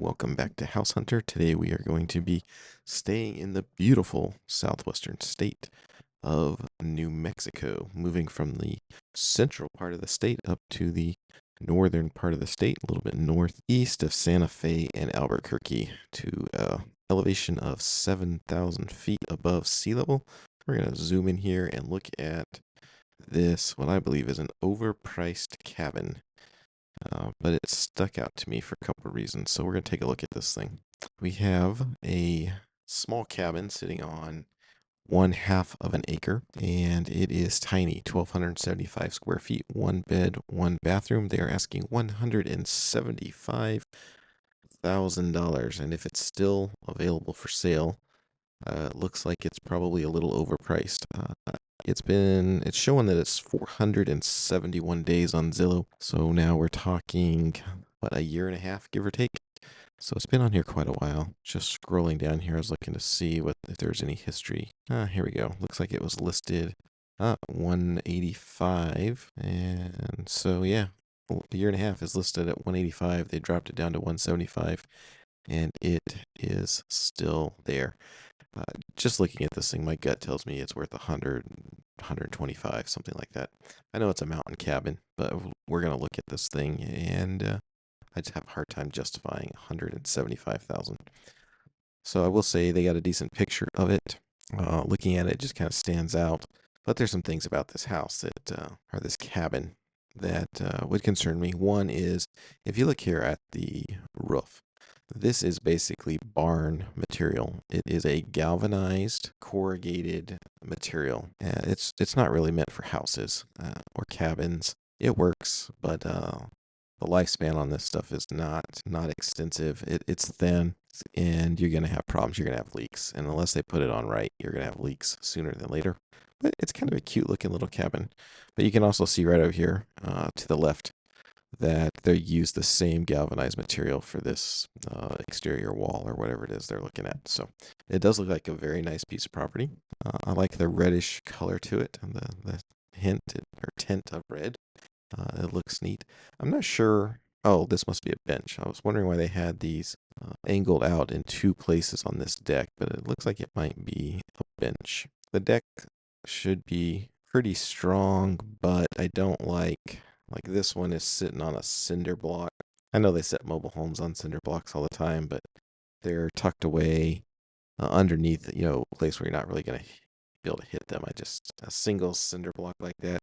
Welcome back to House Hunter. Today we are going to be staying in the beautiful southwestern state of New Mexico, moving from the central part of the state up to the northern part of the state, a little bit northeast of Santa Fe and Albuquerque to elevation of 7,000 feet above sea level. We're going to zoom in here and look at this, what I believe is an overpriced cabin. But it stuck out to me for a couple of reasons. So we're going to take a look at this thing. We have a small cabin sitting on 1/2 of an acre, and it is tiny, 1,275 square feet, one bed, one bathroom. They are asking $175,000, and if it's still available for sale, it looks like it's probably a little overpriced. It's showing that it's 471 days on Zillow. So now we're talking, what, a year and a half, give or take. So it's been on here quite a while. Just scrolling down here, I was looking to see if there's any history. Here we go. Looks like it was listed 185. And so, yeah, a year and a half is listed at 185. They dropped it down to 175, and it is still there. Just looking at this thing, my gut tells me it's worth 100, 125, something like that. I know it's a mountain cabin, but we're going to look at this thing, and I just have a hard time justifying 175,000. So I will say they got a decent picture of it. Looking at it, just kind of stands out. But there's some things about this house or this cabin that would concern me. One is, if you look here at the roof, this is basically barn material. It is a galvanized, corrugated material. It's not really meant for houses or cabins. It works, but the lifespan on this stuff is not extensive. It's thin, and you're going to have problems. You're going to have leaks. And unless they put it on right, you're going to have leaks sooner than later. But it's kind of a cute looking little cabin. But you can also see right over here to the left that they use the same galvanized material for this exterior wall or whatever it is they're looking at. So it does look like a very nice piece of property. I like the reddish color to it and the hint or tint of red. It looks neat. I'm not sure. Oh, this must be a bench. I was wondering why they had these angled out in two places on this deck, but it looks like it might be a bench. The deck should be pretty strong, but I don't like this one is sitting on a cinder block. I know they set mobile homes on cinder blocks all the time, but they're tucked away underneath, a place where you're not really going to be able to hit them. A single cinder block like that,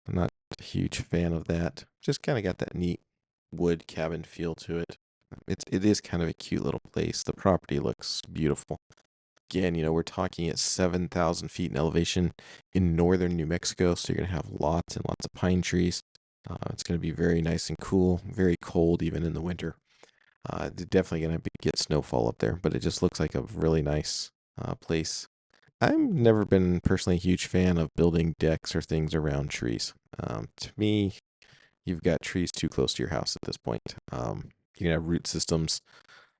I'm not a huge fan of that. Just kind of got that neat wood cabin feel to it. It is kind of a cute little place. The property looks beautiful. Again, we're talking at 7,000 feet in elevation in northern New Mexico, so you're going to have lots and lots of pine trees. It's going to be very nice and cool, very cold even in the winter. Definitely going to get snowfall up there, but it just looks like a really nice place. I've never been personally a huge fan of building decks or things around trees. To me, you've got trees too close to your house at this point. You're going to have root systems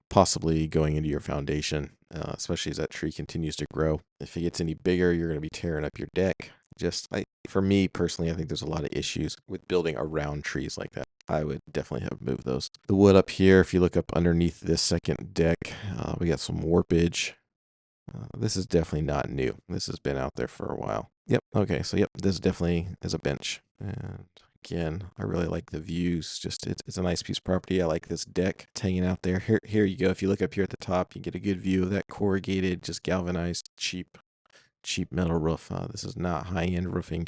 possibly going into your foundation, especially as that tree continues to grow. If it gets any bigger, you're going to be tearing up your deck. For me personally, I think there's a lot of issues with building around trees like that. I would definitely have moved those. The wood up here, if you look up underneath this second deck, we got some warpage. This is definitely not new. This has been out there for a while. Yep. Okay. So yep, this definitely is a bench. And again, I really like the views. It's a nice piece of property. I like this deck. It's hanging out there. Here you go. If you look up here at the top, you get a good view of that corrugated, just galvanized, cheap metal roof. This is not high-end roofing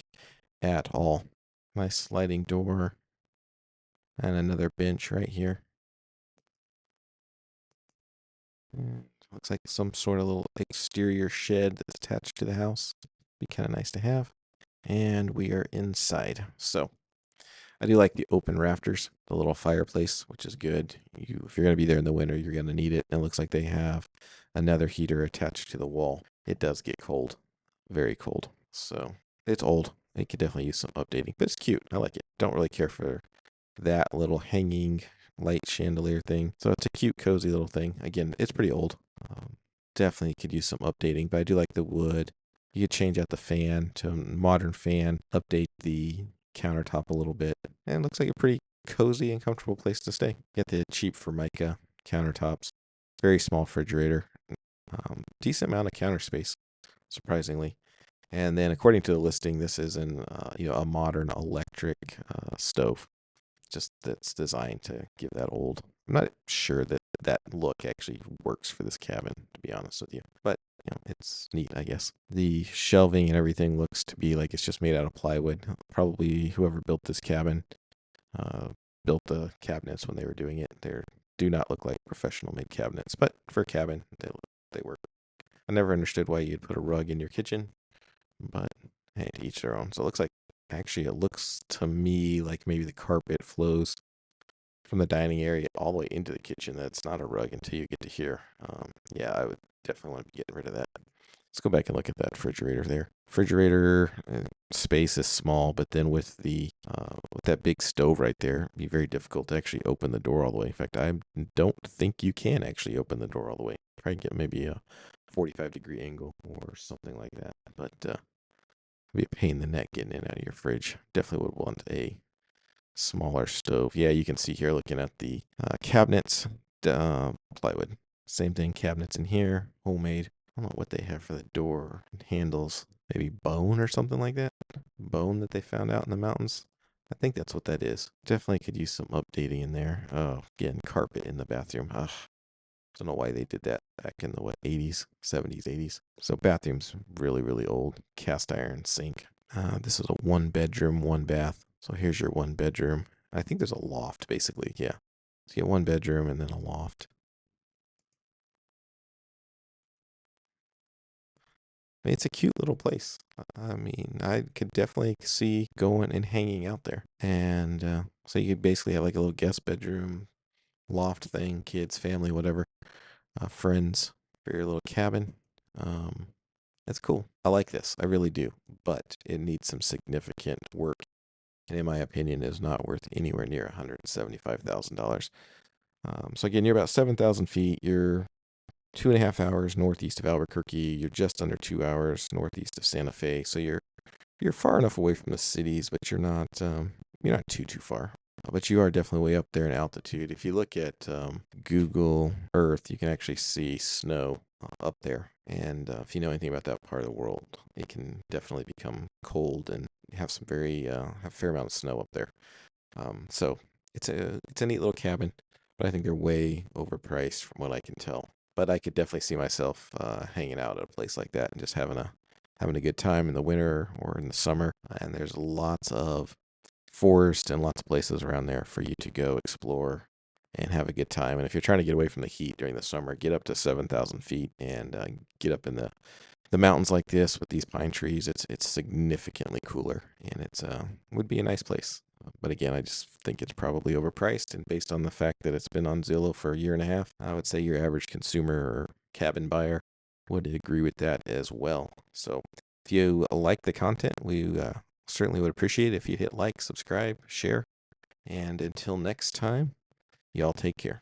at all. Nice sliding door. And another bench right here. And looks like some sort of little exterior shed that's attached to the house. Be kind of nice to have. And we are inside. So I do like the open rafters, the little fireplace, which is good. If you're going to be there in the winter, you're going to need it. And it looks like they have another heater attached to the wall. It does get cold, very cold. So it's old. It could definitely use some updating, but it's cute. I like it. Don't really care for that little hanging light chandelier thing. So it's a cute, cozy little thing. Again, it's pretty old. Definitely could use some updating, but I do like the wood. You could change out the fan to a modern fan, update the countertop a little bit, and it looks like a pretty cozy and comfortable place to stay. Get the cheap Formica countertops, very small refrigerator, decent amount of counter space, surprisingly. And then, according to the listing, this is a modern electric stove, just that's designed to give that old. I'm not sure that that look actually works for this cabin, to be honest with you, but it's neat, I guess. The shelving and everything looks to be like it's just made out of plywood. Probably whoever built this cabin uh, built the cabinets when they were doing it. They do not look like professional made cabinets, but for a cabin, they work. I never understood why you'd put a rug in your kitchen, but hey, to each their own. So it looks like actually it looks to me like maybe the carpet flows from the dining area all the way into the kitchen. That's not a rug until you get to here. Yeah, I would definitely want to be getting rid of that. Let's go back and look at that refrigerator there. Refrigerator space is small, but then with that big stove right there, it'd be very difficult to actually open the door all the way. In fact, I don't think you can actually open the door all the way. Try and get maybe a 45-degree angle or something like that. But it'd be a pain in the neck getting in and out of your fridge. Definitely would want a smaller stove. Yeah, you can see here looking at the cabinets, plywood. Same thing, cabinets in here, homemade. I don't know what they have for the door handles. Maybe bone or something like that. Bone that they found out in the mountains. I think that's what that is. Definitely could use some updating in there. Oh, again, carpet in the bathroom. Ugh. Don't know why they did that back in the 80s, 70s, 80s. So bathroom's really, really old. Cast iron sink. This is a 1 bedroom, 1 bath. So here's your 1 bedroom. I think there's a loft basically. Yeah. So you get 1 bedroom and then a loft. I mean, it's a cute little place. I mean, I could definitely see going and hanging out there. And so you could basically have like a little guest bedroom, loft thing, kids, family, whatever, friends for your little cabin. Um, That's cool. I like this. I really do. But it needs some significant work. And in my opinion, is not worth anywhere near $175,000. So again, you're about 7,000 feet. You're 2.5 hours northeast of Albuquerque. You're just under 2 hours northeast of Santa Fe. So you're far enough away from the cities, but you're not too far. But you are definitely way up there in altitude. If you look at Google Earth, you can actually see snow up there. And if you know anything about that part of the world, it can definitely become cold and have have a fair amount of snow up there. So it's a neat little cabin, but I think they're way overpriced from what I can tell. But I could definitely see myself hanging out at a place like that and just having a good time in the winter or in the summer. And there's lots of forest and lots of places around there for you to go explore and have a good time. And if you're trying to get away from the heat during the summer, get up to 7,000 feet and get up in the mountains like this with these pine trees. It's significantly cooler and it's would be a nice place. But again, I just think it's probably overpriced. And based on the fact that it's been on Zillow for a year and a half, I would say your average consumer or cabin buyer would agree with that as well. So if you like the content, we certainly would appreciate it if you hit like, subscribe, share. And until next time, y'all take care.